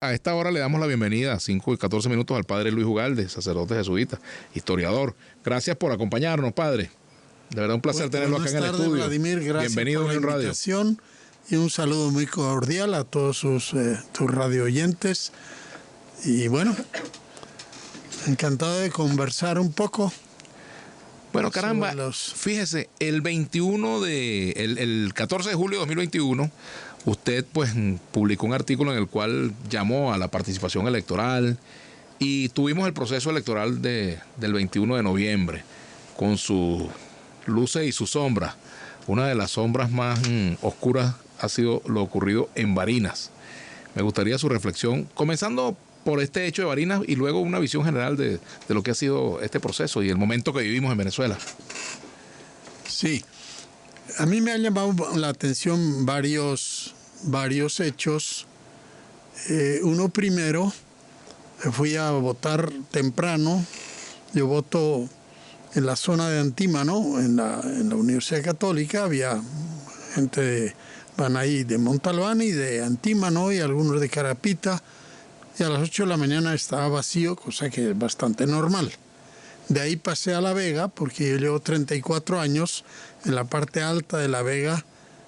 A esta hora le damos la bienvenida a 5:14 al padre Luis Ugalde, sacerdote jesuita, historiador. Gracias por acompañarnos, padre. De verdad un placer tenerlo acá en el estudio. Vladimir, gracias Bienvenido por a la Unión Radio. invitación y un saludo muy cordial a todos tus radio oyentes. Y bueno, encantado de conversar un poco. Bueno, caramba, fíjese, el 14 de julio de 2021, usted pues publicó un artículo en el cual llamó a la participación electoral y tuvimos el proceso electoral del 21 de noviembre con sus luces y sus sombras. Una de las sombras más oscuras ha sido lo ocurrido en Barinas. Me gustaría su reflexión, comenzando por este hecho de Barinas y luego una visión general de lo que ha sido este proceso y el momento que vivimos en Venezuela. Sí, a mí me han llamado la atención varios hechos. Uno primero, fui a votar temprano. Yo voto en la zona de Antímano, en la Universidad Católica. Había gente van ahí de Montalbán y de Antímano y algunos de Carapita. Y a las 8 de la mañana estaba vacío, cosa que es bastante normal. De ahí pasé a La Vega, porque yo llevo 34 años en la parte alta de La Vega,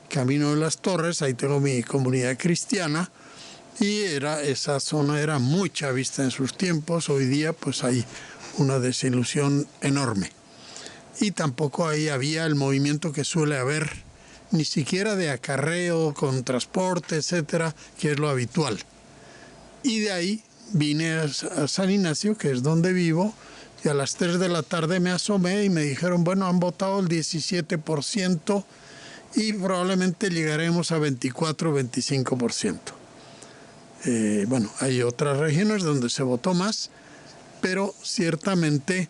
camino de las Torres, ahí tengo mi comunidad cristiana, y esa zona era muy chavista en sus tiempos. Hoy día pues hay una desilusión enorme. Y tampoco ahí había el movimiento que suele haber, ni siquiera de acarreo con transporte, etcétera, que es lo habitual. Y de ahí vine a San Ignacio, que es donde vivo, y a las 3 de la tarde me asomé y me dijeron, bueno, han votado el 17% y probablemente llegaremos a 24-25%. Bueno, hay otras regiones donde se votó más, pero ciertamente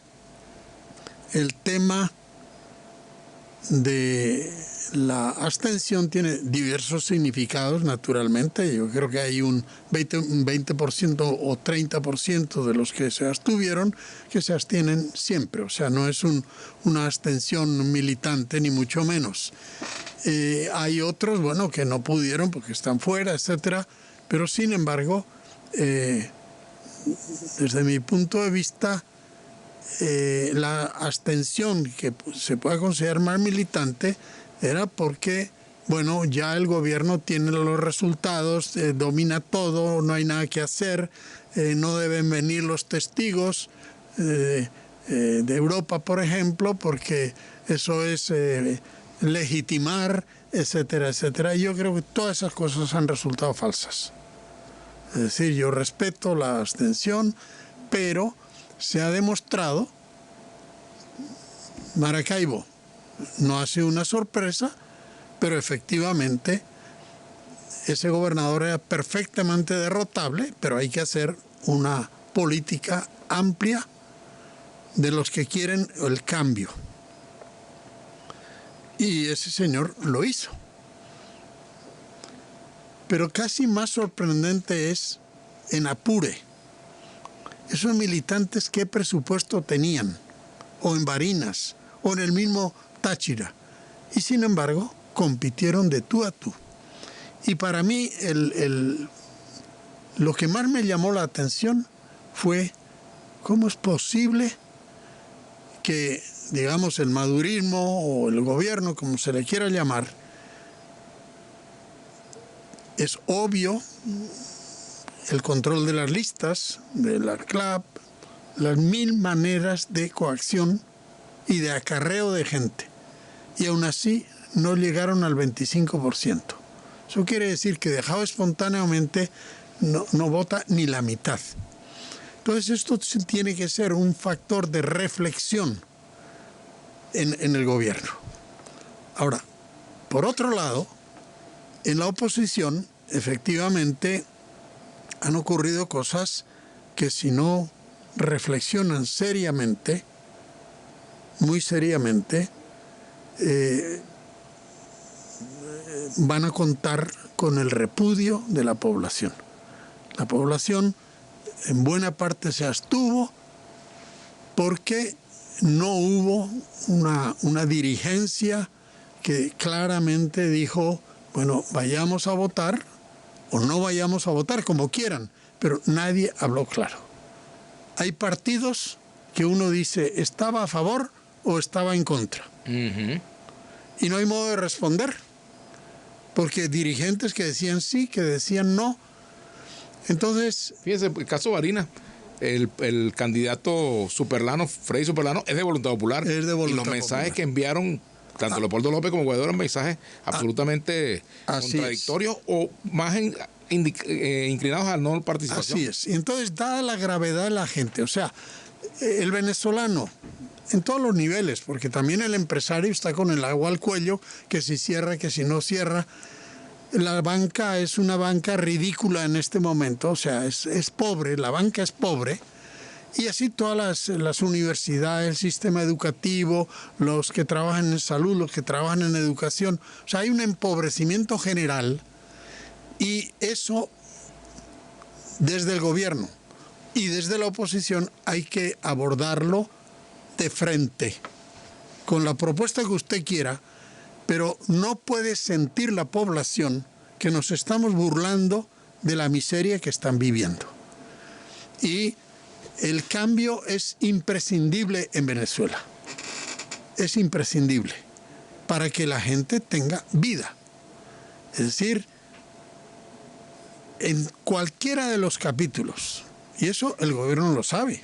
el tema de la abstención tiene diversos significados, naturalmente. Yo creo que hay un 20% o 30% de los que se abstuvieron que se abstienen siempre. O sea, no es una abstención militante, ni mucho menos. Hay otros, bueno, que no pudieron porque están fuera, etcétera. Pero, sin embargo, desde mi punto de vista, la abstención que se puede considerar más militante era porque, bueno, ya el gobierno tiene los resultados, domina todo, no hay nada que hacer, no deben venir los testigos de Europa, por ejemplo, porque eso es legitimar, etcétera, etcétera. Y yo creo que todas esas cosas han resultado falsas. Es decir, yo respeto la abstención, pero se ha demostrado, Maracaibo no ha sido una sorpresa, pero efectivamente ese gobernador era perfectamente derrotable, pero hay que hacer una política amplia de los que quieren el cambio. Y ese señor lo hizo. Pero casi más sorprendente es en Apure. Esos militantes, ¿qué presupuesto tenían? O en Barinas, o en el mismo Táchira. Y sin embargo, compitieron de tú a tú. Y para mí, lo que más me llamó la atención fue cómo es posible que, digamos, el madurismo o el gobierno, como se le quiera llamar, es obvio el control de las listas, de la CLAP, las 1000 maneras de coacción y de acarreo de gente. Y aún así no llegaron al 25%. Eso quiere decir que dejado espontáneamente no vota ni la mitad. Entonces esto tiene que ser un factor de reflexión en el gobierno. Ahora, por otro lado, en la oposición, efectivamente, han ocurrido cosas que si no reflexionan seriamente, muy seriamente, van a contar con el repudio de la población. La población en buena parte se abstuvo porque no hubo una dirigencia que claramente dijo, bueno, vayamos a votar o no vayamos a votar, como quieran, pero nadie habló claro. Hay partidos que uno dice estaba a favor o estaba en contra. Y no hay modo de responder, porque dirigentes que decían sí, que decían no. Entonces... Fíjese, el caso Barinas, el candidato Superlano, Freddy Superlano, es de Voluntad Popular. Es de Voluntad y los mensajes Popular que enviaron tanto Leopoldo López como Guaidó eran mensajes absolutamente contradictorios o más inclinados a no participación. Así es. Y entonces, dada la gravedad de la gente, o sea, el venezolano, en todos los niveles, porque también el empresario está con el agua al cuello, que si cierra, que si no cierra. La banca es una banca ridícula en este momento, o sea, es pobre, la banca es pobre. Y así todas las universidades, el sistema educativo, los que trabajan en salud, los que trabajan en educación. O sea, hay un empobrecimiento general y eso desde el gobierno y desde la oposición hay que abordarlo de frente, con la propuesta que usted quiera, pero no puede sentir la población que nos estamos burlando de la miseria que están viviendo. Y el cambio es imprescindible en Venezuela. Es imprescindible para que la gente tenga vida. Es decir, en cualquiera de los capítulos, y eso el gobierno lo sabe.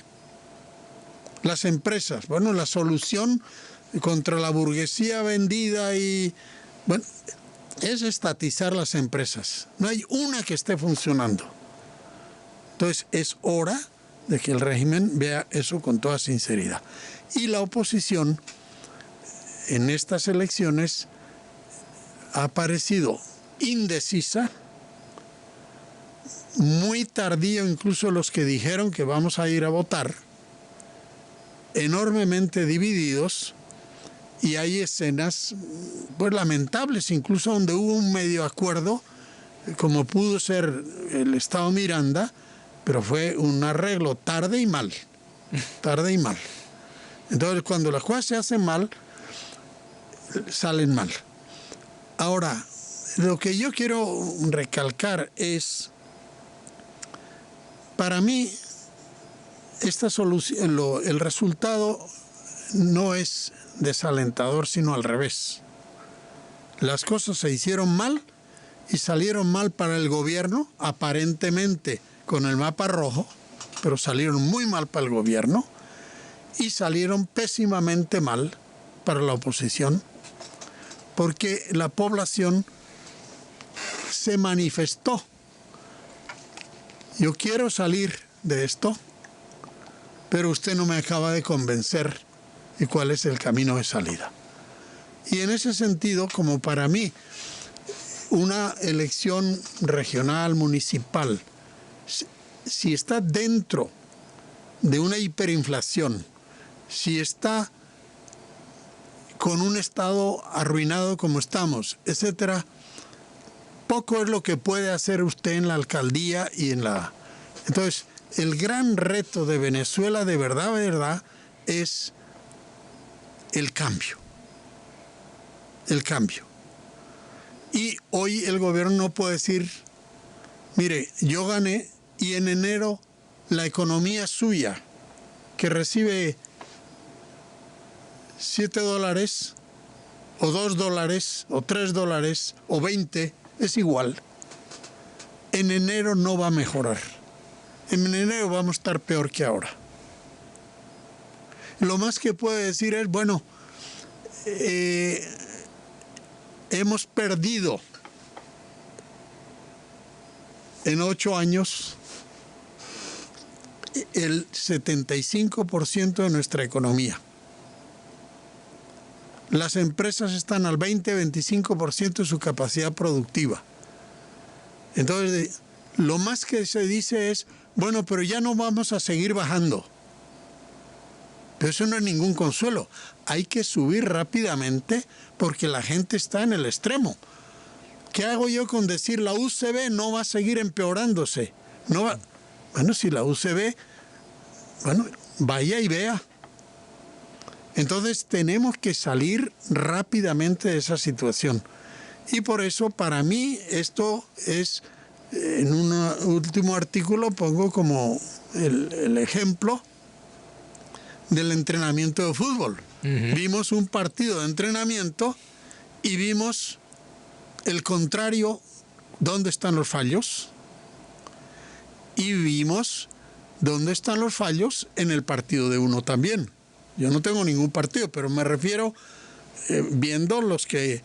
Las empresas, bueno, la solución contra la burguesía vendida y... bueno, es estatizar las empresas. No hay una que esté funcionando. Entonces, es hora de que el régimen vea eso con toda sinceridad. Y la oposición en estas elecciones ha parecido indecisa, muy tardío incluso los que dijeron que vamos a ir a votar, enormemente divididos, y hay escenas pues lamentables, incluso donde hubo un medio acuerdo, como pudo ser el Estado Miranda, pero fue un arreglo tarde y mal. Tarde y mal. Entonces, cuando las cosas se hacen mal, salen mal. Ahora, lo que yo quiero recalcar es, para mí, esta solución, el resultado no es desalentador, sino al revés. Las cosas se hicieron mal y salieron mal para el gobierno, aparentemente con el mapa rojo, pero salieron muy mal para el gobierno y salieron pésimamente mal para la oposición, porque la población se manifestó. Yo quiero salir de esto, pero usted no me acaba de convencer de cuál es el camino de salida. Y en ese sentido, como para mí, una elección regional, municipal, si está dentro de una hiperinflación, si está con un estado arruinado como estamos, etcétera, poco es lo que puede hacer usted en la alcaldía y en la... Entonces, el gran reto de Venezuela, de verdad, es el cambio. El cambio. Y hoy el gobierno no puede decir, mire, yo gané y en enero la economía suya, que recibe $7 o $2 o $3 o 20, es igual. En enero no va a mejorar. En enero vamos a estar peor que ahora. Lo más que puede decir es, bueno, hemos perdido en 8 años el 75% de nuestra economía. Las empresas están al 20-25% de su capacidad productiva. Entonces, lo más que se dice es, bueno, pero ya no vamos a seguir bajando. Pero eso no es ningún consuelo. Hay que subir rápidamente porque la gente está en el extremo. ¿Qué hago yo con decir la UCB no va a seguir empeorándose? No va... Bueno, si la UCB, bueno, vaya y vea. Entonces tenemos que salir rápidamente de esa situación. Y por eso para mí esto es en un último artículo pongo como el ejemplo del entrenamiento de fútbol. Vimos un partido de entrenamiento y vimos el contrario, dónde están los fallos, y vimos dónde están los fallos en el partido de uno también. Yo no tengo ningún partido, pero me refiero viendo los que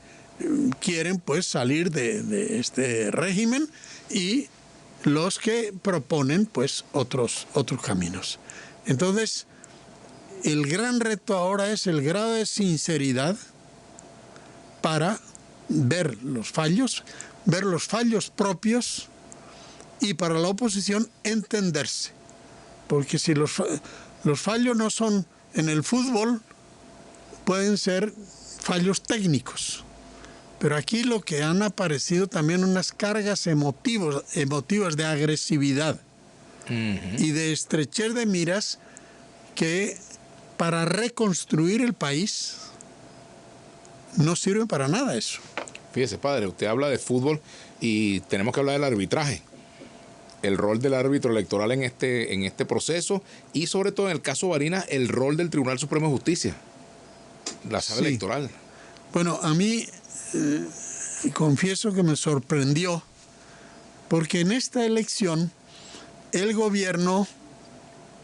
quieren pues salir de este régimen y los que proponen pues otros caminos. Entonces, el gran reto ahora es el grado de sinceridad para ver los fallos propios, y para la oposición entenderse. Porque si los fallos no son en el fútbol, pueden ser fallos técnicos. Pero aquí lo que han aparecido también unas cargas emotivas de agresividad y de estrechez de miras que para reconstruir el país no sirve para nada eso. Fíjese, padre, usted habla de fútbol y tenemos que hablar del arbitraje. El rol del árbitro electoral en este proceso y sobre todo en el caso Barinas, el rol del Tribunal Supremo de Justicia, la sala electoral. Bueno, a mí confieso que me sorprendió porque en esta elección el gobierno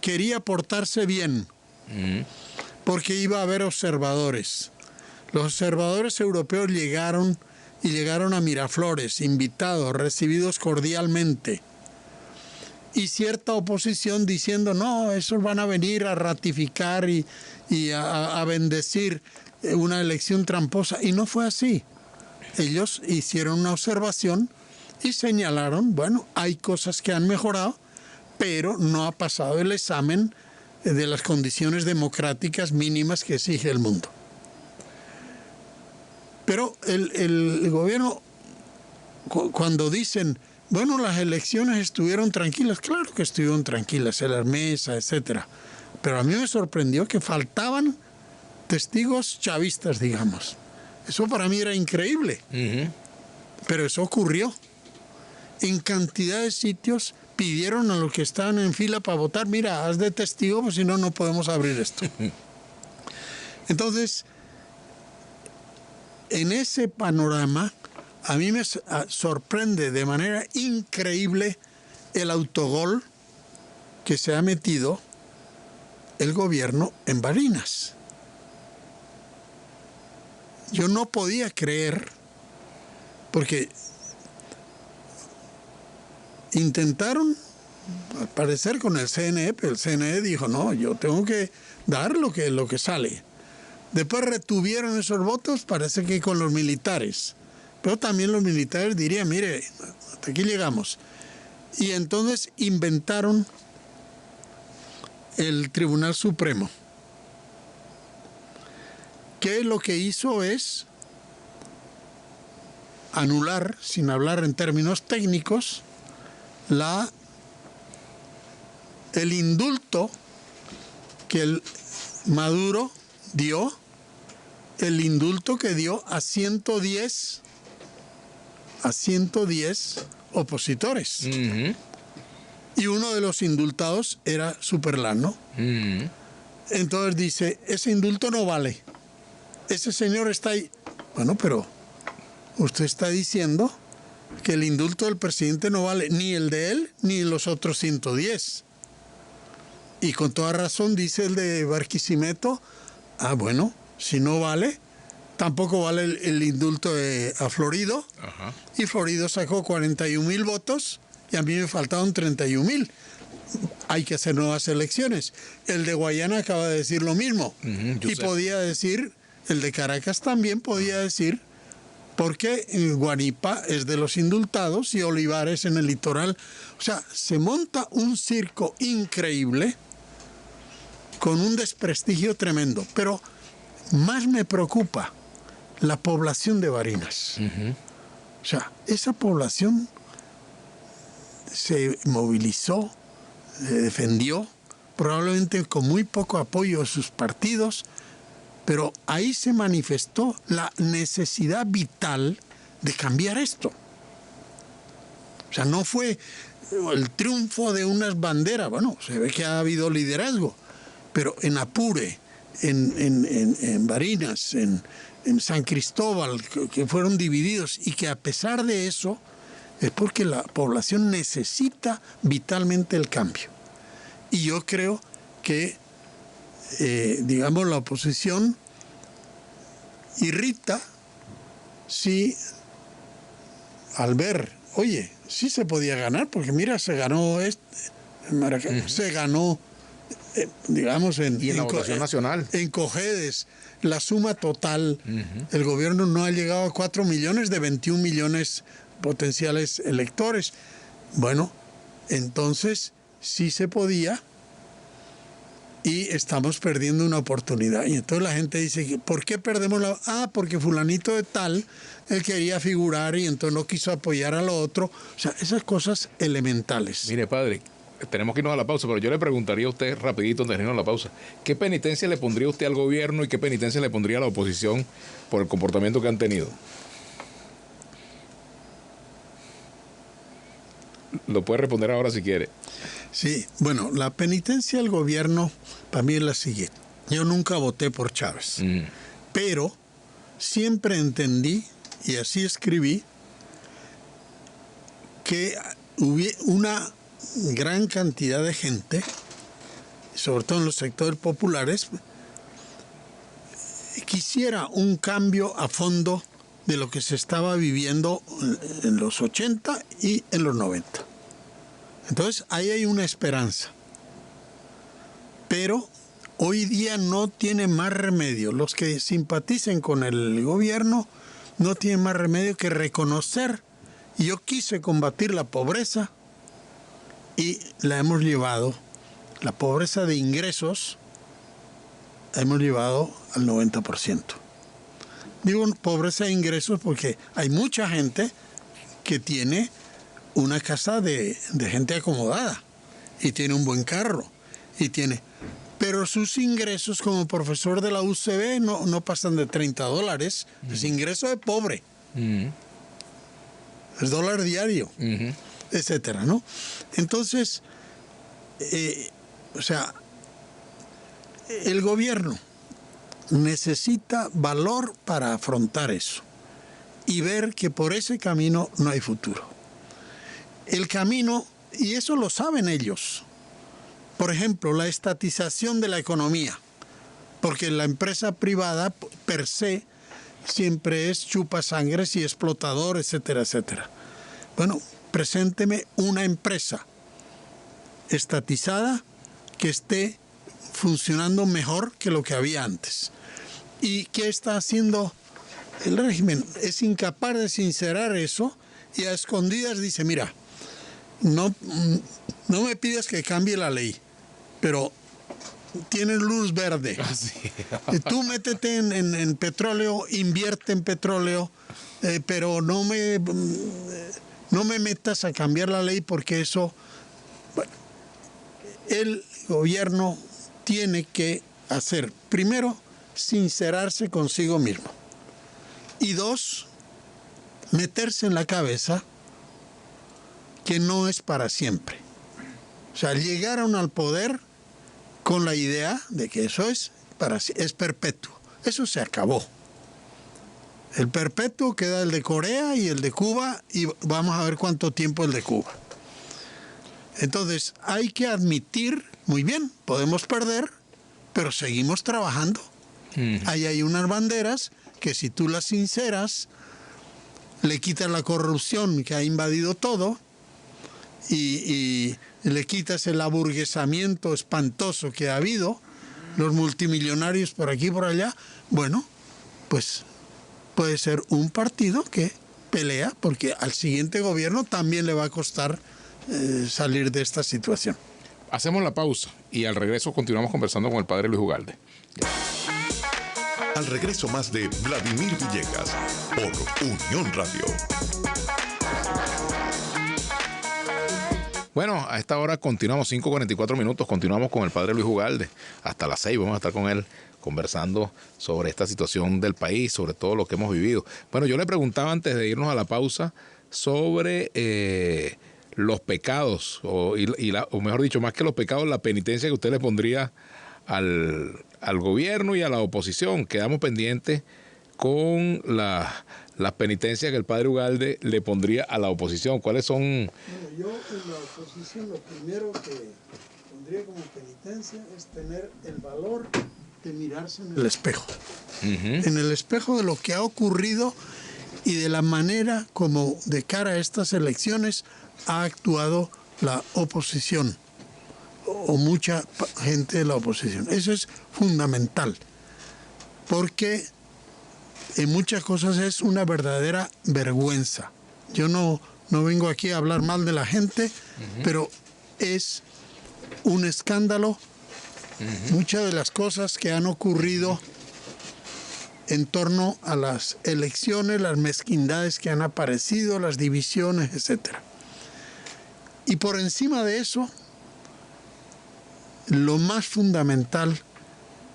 quería portarse bien porque iba a haber observadores. Los observadores europeos llegaron a Miraflores, invitados, recibidos cordialmente. Y cierta oposición diciendo, no, esos van a venir a ratificar y a bendecir una elección tramposa. Y no fue así. Ellos hicieron una observación y señalaron, bueno, hay cosas que han mejorado, pero no ha pasado el examen de las condiciones democráticas mínimas que exige el mundo. Pero el gobierno, cuando dicen, bueno, las elecciones estuvieron tranquilas, claro que estuvieron tranquilas, en las mesas, etc. Pero a mí me sorprendió que faltaban testigos chavistas, digamos. Eso para mí era increíble. Pero eso ocurrió. En cantidad de sitios pidieron a los que estaban en fila para votar, mira, haz de testigo, pues si no, no podemos abrir esto. Entonces, en ese panorama, a mí me sorprende de manera increíble el autogol que se ha metido el gobierno en Barinas. Yo no podía creer, porque intentaron, al parecer, con el CNE, pero el CNE dijo, no, yo tengo que dar lo que sale. Después retuvieron esos votos, parece que con los militares. Pero también los militares dirían, mire, hasta aquí llegamos. Y entonces inventaron el Tribunal Supremo, que lo que hizo es anular, sin hablar en términos técnicos, el indulto que el Maduro dio, el indulto que dio a 110 opositores. Y uno de los indultados era Superlano. Entonces dice, ese indulto no vale. Ese señor está ahí. Bueno, pero usted está diciendo que el indulto del presidente no vale ni el de él ni los otros 110. Y con toda razón dice el de Barquisimeto, bueno, si no vale, tampoco vale el indulto a Florido. Ajá. Y Florido sacó 41,000 votos y a mí me faltaron 31,000. Hay que hacer nuevas elecciones. El de Guayana acaba de decir lo mismo. Y podía decir, el de Caracas también podía decir, porque Guanipa es de los indultados y Olivares en el litoral. O sea, se monta un circo increíble con un desprestigio tremendo. Pero más me preocupa la población de Barinas. O sea, esa población se movilizó, se defendió, probablemente con muy poco apoyo de sus partidos, pero ahí se manifestó la necesidad vital de cambiar esto. O sea, no fue el triunfo de unas banderas. Bueno, se ve que ha habido liderazgo, pero en Apure, en Barinas, en San Cristóbal, que fueron divididos, y que a pesar de eso, es porque la población necesita vitalmente el cambio. Y yo creo que, digamos, la oposición irrita si al ver, oye, sí se podía ganar, porque mira, se ganó se ganó, digamos, y en la votación nacional. En Cojedes, la suma total, el gobierno no ha llegado a 4 millones de 21 millones potenciales electores. Bueno, entonces sí se podía, y estamos perdiendo una oportunidad. Y entonces la gente dice, ¿por qué perdemos la...? Porque fulanito de tal, él quería figurar y entonces no quiso apoyar a lo otro. O sea, esas cosas elementales. Mire, padre, tenemos que irnos a la pausa, pero yo le preguntaría a usted rapidito antes de irnos a la pausa, ¿qué penitencia le pondría usted al gobierno y qué penitencia le pondría a la oposición por el comportamiento que han tenido? Lo puede responder ahora si quiere. Sí, bueno, la penitencia del gobierno para mí es la siguiente. Yo nunca voté por Chávez, pero siempre entendí, y así escribí, que hubo una gran cantidad de gente, sobre todo en los sectores populares, quisiera un cambio a fondo de lo que se estaba viviendo en los 80 y en los 90. Entonces, ahí hay una esperanza. Pero hoy día no tiene más remedio. Los que simpaticen con el gobierno no tienen más remedio que reconocer. Y yo quise combatir la pobreza y la hemos llevado, la pobreza de ingresos, la hemos llevado al 90%. Digo pobreza de ingresos porque hay mucha gente que tiene una casa de gente acomodada y tiene un buen carro y tiene, pero sus ingresos como profesor de la UCB no pasan de $30. Es ingreso de pobre. Es dólar diario, etcétera, ¿no? Entonces, o sea, el gobierno necesita valor para afrontar eso y ver que por ese camino no hay futuro. El camino, y eso lo saben ellos, por ejemplo, la estatización de la economía, porque la empresa privada per se siempre es chupasangres y explotador, etcétera, etcétera. Bueno, presénteme una empresa estatizada que esté funcionando mejor que lo que había antes. ¿Y qué está haciendo el régimen? Es incapaz de sincerar eso y a escondidas dice, mira, no me pidas que cambie la ley, pero tienes luz verde. Tú métete en petróleo, invierte en petróleo, pero no me metas a cambiar la ley porque eso... Bueno, el gobierno tiene que hacer, primero, sincerarse consigo mismo. Y dos, meterse en la cabeza que no es para siempre. O sea, llegaron al poder con la idea de que eso es perpetuo. Eso se acabó. El perpetuo queda el de Corea y el de Cuba, y vamos a ver cuánto tiempo el de Cuba. Entonces, hay que admitir, muy bien, podemos perder, pero seguimos trabajando. Ahí hay unas banderas que si tú las sinceras, le quitas la corrupción que ha invadido todo y le quitas el aburguesamiento espantoso que ha habido, los multimillonarios por aquí y por allá, bueno, pues puede ser un partido que pelea porque al siguiente gobierno también le va a costar salir de esta situación. Hacemos la pausa y al regreso continuamos conversando con el padre Luis Ugalde. Al regreso más de Vladimir Villegas por Unión Radio. Bueno, a esta hora continuamos, 5:44 minutos, continuamos con el padre Luis Ugalde. Hasta las 6 vamos a estar con él conversando sobre esta situación del país, sobre todo lo que hemos vivido. Bueno, yo le preguntaba antes de irnos a la pausa sobre los pecados, o mejor dicho, más que los pecados, la penitencia que usted le pondría al gobierno y a la oposición. Quedamos pendientes con las penitencias que el padre Ugalde le pondría a la oposición. ¿Cuáles son? Bueno, yo en la oposición lo primero que pondría como penitencia es tener el valor de mirarse en el espejo. En el espejo de lo que ha ocurrido y de la manera como de cara a estas elecciones ha actuado la oposición o mucha gente de la oposición. Eso es fundamental, porque en muchas cosas es una verdadera vergüenza. Yo no vengo aquí a hablar mal de la gente, pero es un escándalo muchas de las cosas que han ocurrido en torno a las elecciones, las mezquindades que han aparecido, las divisiones, etc. Y por encima de eso, lo más fundamental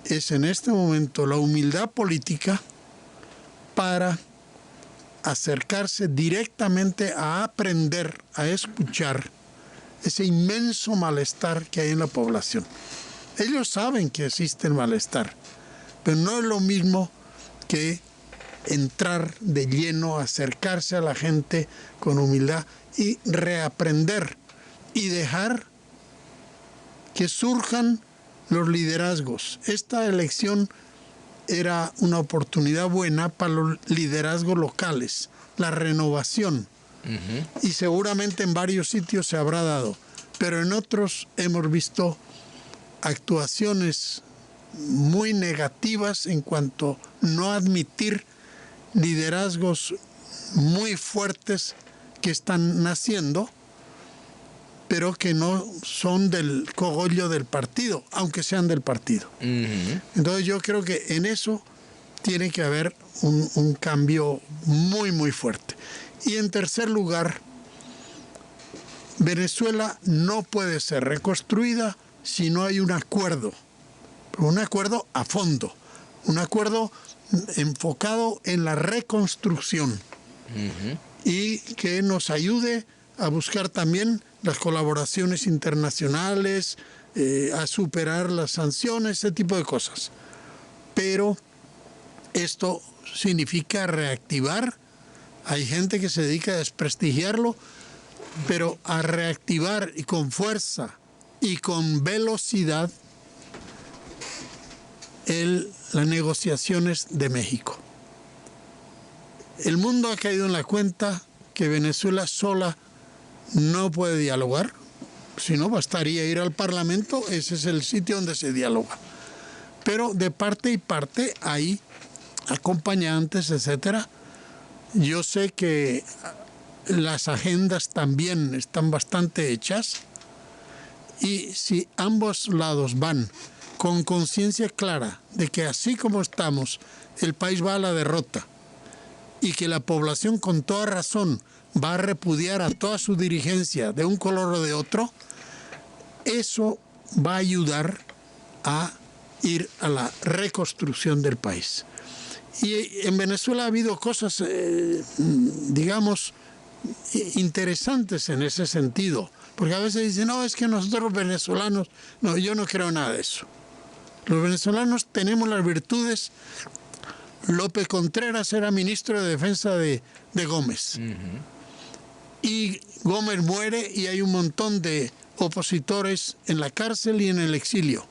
es en este momento la humildad política para acercarse directamente a aprender, a escuchar ese inmenso malestar que hay en la población. Ellos saben que existe el malestar, pero no es lo mismo que entrar de lleno, acercarse a la gente con humildad y reaprender y dejar que surjan los liderazgos. Esta elección era una oportunidad buena para los liderazgos locales, la renovación. Y seguramente en varios sitios se habrá dado, pero en otros hemos visto actuaciones muy negativas en cuanto a no admitir liderazgos muy fuertes que están naciendo, pero que no son del cogollo del partido, aunque sean del partido. Entonces yo creo que en eso tiene que haber un cambio muy, muy fuerte. Y en tercer lugar, Venezuela no puede ser reconstruida si no hay un acuerdo a fondo, un acuerdo enfocado en la reconstrucción y que nos ayude a buscar también las colaboraciones internacionales, a superar las sanciones, ese tipo de cosas. Pero esto significa reactivar. Hay gente que se dedica a desprestigiarlo, pero a reactivar y con fuerza y con velocidad las negociaciones de México. El mundo ha caído en la cuenta que Venezuela sola no puede dialogar, si no bastaría ir al Parlamento, ese es el sitio donde se dialoga. Pero de parte y parte hay acompañantes, etcétera. Yo sé que las agendas también están bastante hechas y si ambos lados van con conciencia clara de que así como estamos, el país va a la derrota y que la población con toda razón va a repudiar a toda su dirigencia de un color o de otro, eso va a ayudar a ir a la reconstrucción del país. Y en Venezuela ha habido cosas, digamos, interesantes en ese sentido. Porque a veces dicen, no, es que nosotros los venezolanos, no, yo no creo nada de eso. Los venezolanos tenemos las virtudes. López Contreras era ministro de Defensa de Gómez. Y Gómez muere y hay un montón de opositores en la cárcel y en el exilio.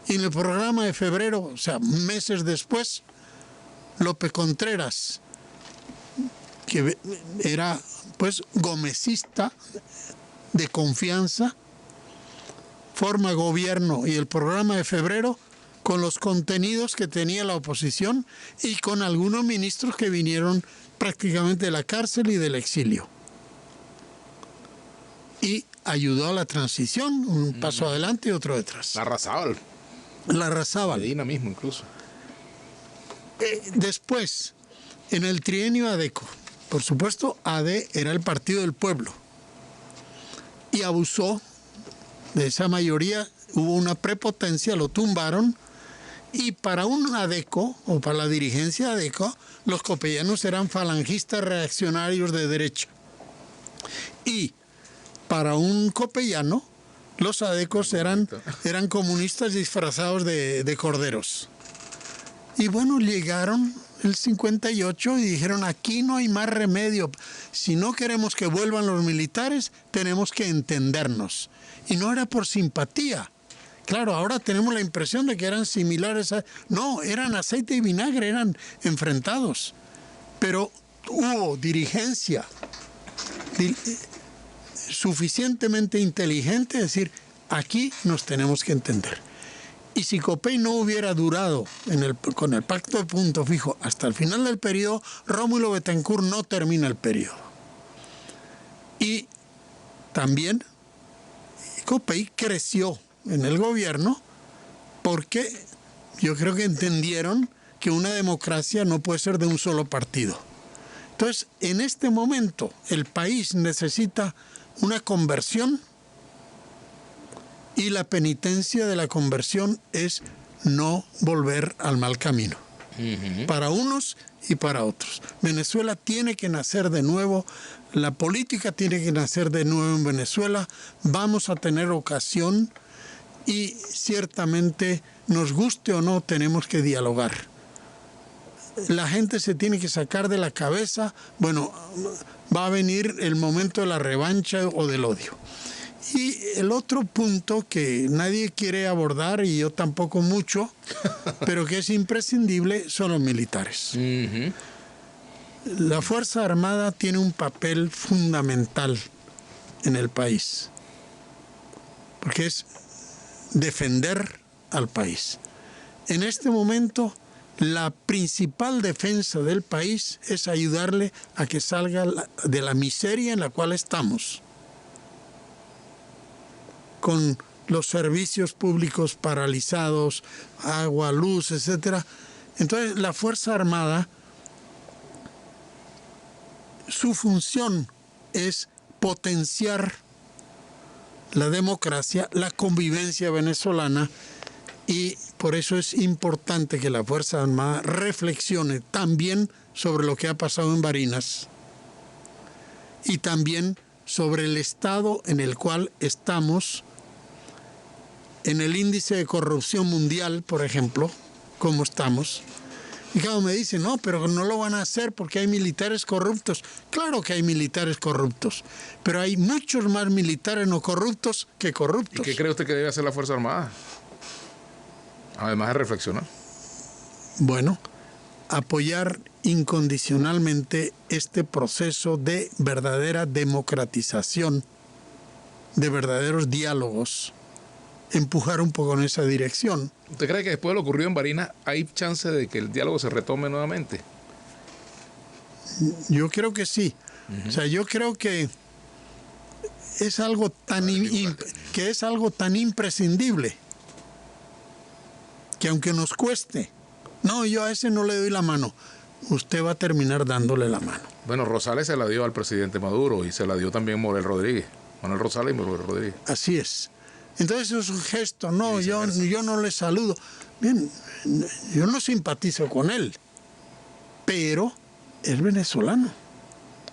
Y en el programa de febrero, o sea, meses después, López Contreras, que era pues gomecista de confianza, forma gobierno y el programa de febrero con los contenidos que tenía la oposición y con algunos ministros que vinieron prácticamente de la cárcel y del exilio. Y ayudó a la transición, un paso adelante y otro detrás. Larrazábal. Medina mismo incluso. Después, en el trienio ADECO, por supuesto, AD era el partido del pueblo y abusó de esa mayoría, hubo una prepotencia, lo tumbaron Y para un ADECO, o para la dirigencia de ADECO, los copellanos eran falangistas reaccionarios de derecha. Y para un copellano, los adecos eran comunistas disfrazados de corderos. Y bueno, llegaron el 58 y dijeron, aquí no hay más remedio. Si no queremos que vuelvan los militares, tenemos que entendernos. Y no era por simpatía. Claro, ahora tenemos la impresión de que eran similares a... No, eran aceite y vinagre, eran enfrentados. Pero hubo dirigencia suficientemente inteligente de decir, aquí nos tenemos que entender. Y si Copey no hubiera durado con el pacto de punto fijo hasta el final del periodo, Rómulo Betancourt no termina el periodo. Y también Copey creció en el gobierno porque yo creo que entendieron que una democracia no puede ser de un solo partido. Entonces, en este momento, el país necesita una conversión y la penitencia de la conversión es no volver al mal camino. Para unos y para otros. Venezuela tiene que nacer de nuevo, la política tiene que nacer de nuevo en Venezuela, vamos a tener ocasión y ciertamente, nos guste o no, tenemos que dialogar. La gente se tiene que sacar de la cabeza, bueno, va a venir el momento de la revancha o del odio. Y el otro punto que nadie quiere abordar, y yo tampoco mucho, pero que es imprescindible, son los militares. La Fuerza Armada tiene un papel fundamental en el país, porque es defender al país. En este momento, la principal defensa del país es ayudarle a que salga de la miseria en la cual estamos, con los servicios públicos paralizados, agua, luz, etc. Entonces, la Fuerza Armada, su función es potenciar la democracia, la convivencia venezolana, y por eso es importante que la Fuerza Armada reflexione también sobre lo que ha pasado en Barinas y también sobre el estado en el cual estamos en el índice de corrupción mundial, por ejemplo, cómo estamos. Y claro, me dicen, no, pero no lo van a hacer porque hay militares corruptos. Claro que hay militares corruptos, pero hay muchos más militares no corruptos que corruptos. ¿Y qué cree usted que debe hacer la Fuerza Armada? Además de reflexionar. Bueno, apoyar incondicionalmente este proceso de verdadera democratización, de verdaderos diálogos, empujar un poco en esa dirección. ¿Usted cree que después de lo ocurrido en Barinas hay chance de que el diálogo se retome nuevamente? Yo creo que sí. O sea, yo creo que es algo tan imprescindible que aunque nos cueste, no, yo a ese no le doy la mano, usted va a terminar dándole la mano. Bueno, Rosales se la dio al presidente Maduro y se la dio también Manuel Rosales y Morel Rodríguez. Así es. Entonces es un gesto, no, yo no le saludo. Bien, yo no simpatizo con él, pero es venezolano.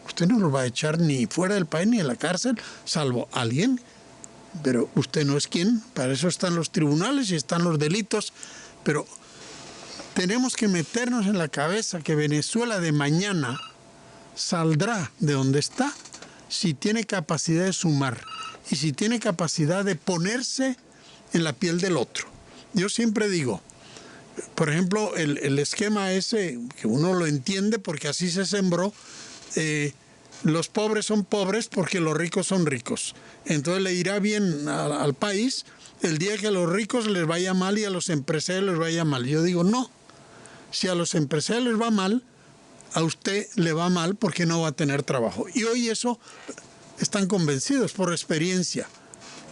Usted no lo va a echar ni fuera del país ni en la cárcel, salvo alguien. Pero usted no es quien, para eso están los tribunales y están los delitos. Pero tenemos que meternos en la cabeza que Venezuela de mañana saldrá de donde está si tiene capacidad de sumar y si tiene capacidad de ponerse en la piel del otro. Yo siempre digo, por ejemplo, el esquema ese, que uno lo entiende porque así se sembró, los pobres son pobres porque los ricos son ricos. Entonces le irá bien al país el día que a los ricos les vaya mal y a los empresarios les vaya mal. Yo digo, no. Si a los empresarios les va mal, a usted le va mal porque no va a tener trabajo. Y hoy eso están convencidos por experiencia.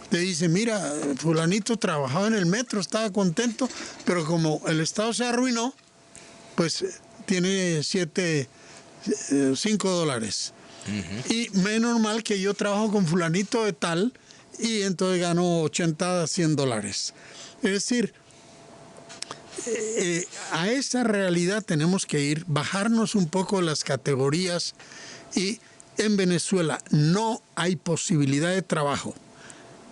Te dice, mira, fulanito trabajaba en el metro, estaba contento, pero como el Estado se arruinó, pues tiene 5 dólares. Y menos mal que yo trabajo con fulanito de tal y entonces gano 80, 100 dólares. Es decir, A esa realidad tenemos que ir, bajarnos un poco las categorías, y en Venezuela no hay posibilidad de trabajo,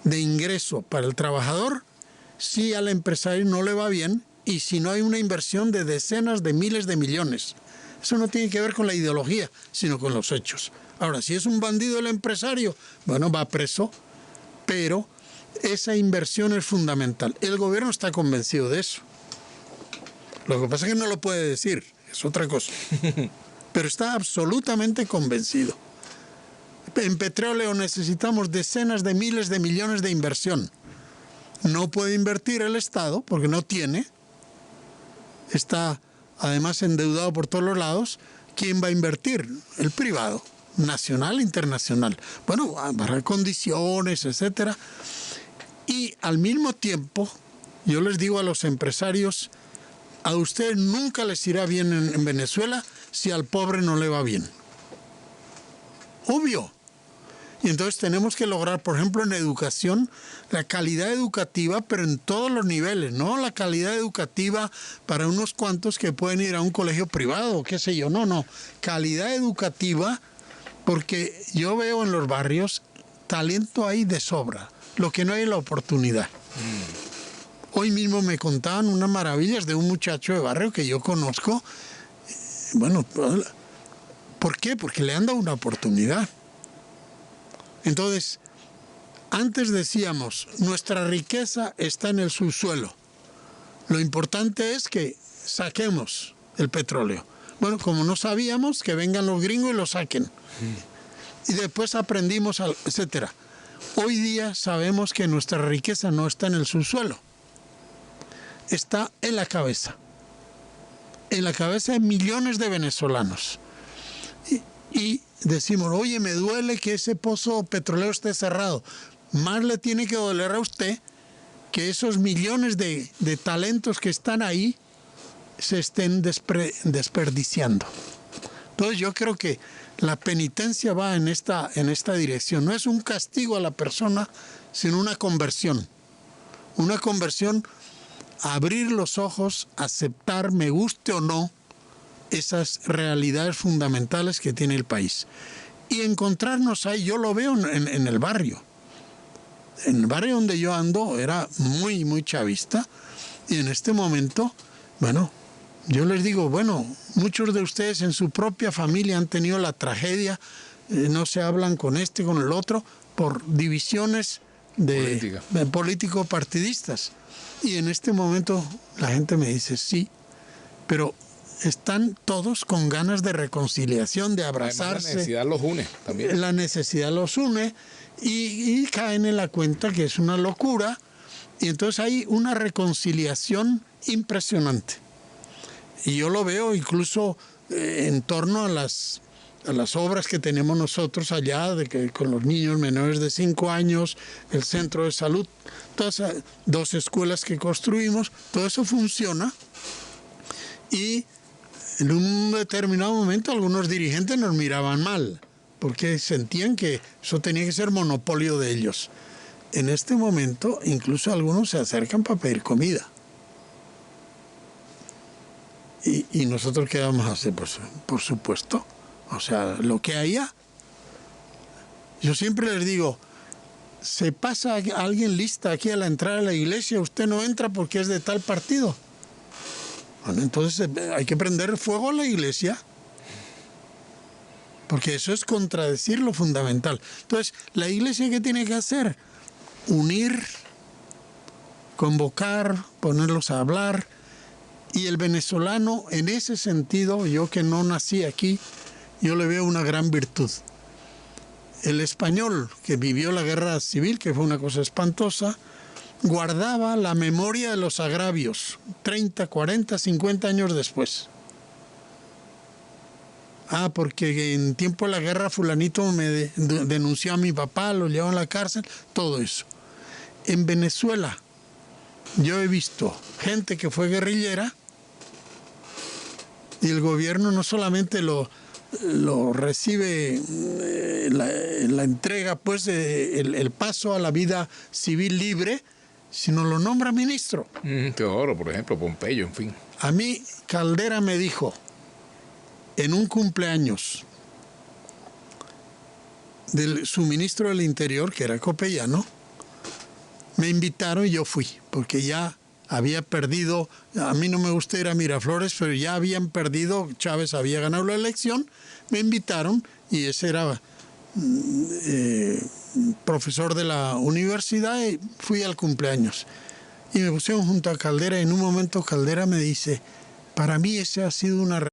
de ingreso para el trabajador si al empresario no le va bien y si no hay una inversión de decenas de miles de millones. Eso no tiene que ver con la ideología, sino con los hechos. Ahora, si es un bandido el empresario, bueno, va preso, pero esa inversión es fundamental. El gobierno está convencido de eso. Lo que pasa es que no lo puede decir, es otra cosa. Pero está absolutamente convencido. En petróleo necesitamos decenas de miles de millones de inversión. No puede invertir el Estado porque no tiene. Está además endeudado por todos los lados. ¿Quién va a invertir? El privado, nacional e internacional. Bueno, habrá condiciones, etcétera. Y al mismo tiempo, yo les digo a los empresarios, a ustedes nunca les irá bien en Venezuela si al pobre no le va bien. Obvio. Y entonces tenemos que lograr, por ejemplo, en educación, la calidad educativa, pero en todos los niveles, no la calidad educativa para unos cuantos que pueden ir a un colegio privado, qué sé yo, no. Calidad educativa, porque yo veo en los barrios talento hay de sobra, lo que no hay es la oportunidad. Hoy mismo me contaban unas maravillas de un muchacho de barrio que yo conozco. Bueno, ¿por qué? Porque le han dado una oportunidad. Entonces, antes decíamos, nuestra riqueza está en el subsuelo. Lo importante es que saquemos el petróleo. Bueno, como no sabíamos, que vengan los gringos y lo saquen. Y después aprendimos, etcétera. Hoy día sabemos que nuestra riqueza no está en el subsuelo. Está en la cabeza de millones de venezolanos. Y decimos, oye, me duele que ese pozo petrolero esté cerrado. Más le tiene que doler a usted que esos millones de talentos que están ahí se estén desperdiciando. Entonces yo creo que la penitencia va en esta dirección. No es un castigo a la persona, sino una conversión. Una conversión, abrir los ojos, aceptar, me guste o no, esas realidades fundamentales que tiene el país. Y encontrarnos ahí, yo lo veo en el barrio. En el barrio donde yo ando era muy, muy chavista. Y en este momento, bueno, yo les digo, bueno, muchos de ustedes en su propia familia han tenido la tragedia, no se hablan con este, con el otro, por divisiones de político-partidistas. Y en este momento la gente me dice, sí, pero están todos con ganas de reconciliación, de abrazarse. Además, la necesidad los une también. La necesidad los une y caen en la cuenta que es una locura. Y entonces hay una reconciliación impresionante. Y yo lo veo incluso en torno a las obras que tenemos nosotros allá, con los niños menores de 5 años, el centro de salud, todas 2 escuelas que construimos, todo eso funciona. Y en un determinado momento algunos dirigentes nos miraban mal, porque sentían que eso tenía que ser monopolio de ellos. En este momento incluso algunos se acercan para pedir comida. Y nosotros ¿qué vamos a hacer? Pues, por supuesto. O sea, lo que haya. Yo siempre les digo, se pasa alguien lista aquí a la entrada de la iglesia, usted no entra porque es de tal partido. Bueno, entonces hay que prender fuego a la iglesia, porque eso es contradecir lo fundamental. Entonces, ¿la iglesia qué tiene que hacer? Unir, convocar, ponerlos a hablar. Y el venezolano, en ese sentido, yo que no nací aquí, yo le veo una gran virtud. El español, que vivió la guerra civil, que fue una cosa espantosa, guardaba la memoria de los agravios 30, 40, 50 años después. Porque en tiempo de la guerra fulanito me denunció a mi papá, lo llevó a la cárcel, todo eso. En Venezuela yo he visto gente que fue guerrillera y el gobierno no solamente lo recibe, la entrega, pues el paso a la vida civil libre, sino lo nombra ministro. Teodoro, por ejemplo, Pompeyo, en fin. A mí Caldera me dijo, en un cumpleaños de su ministro del Interior, que era Copellano, me invitaron y yo fui, porque ya había perdido, a mí no me gusta ir a Miraflores, pero ya habían perdido, Chávez había ganado la elección, me invitaron y ese era profesor de la universidad y fui al cumpleaños. Y me pusieron junto a Caldera y en un momento Caldera me dice, para mí ese ha sido una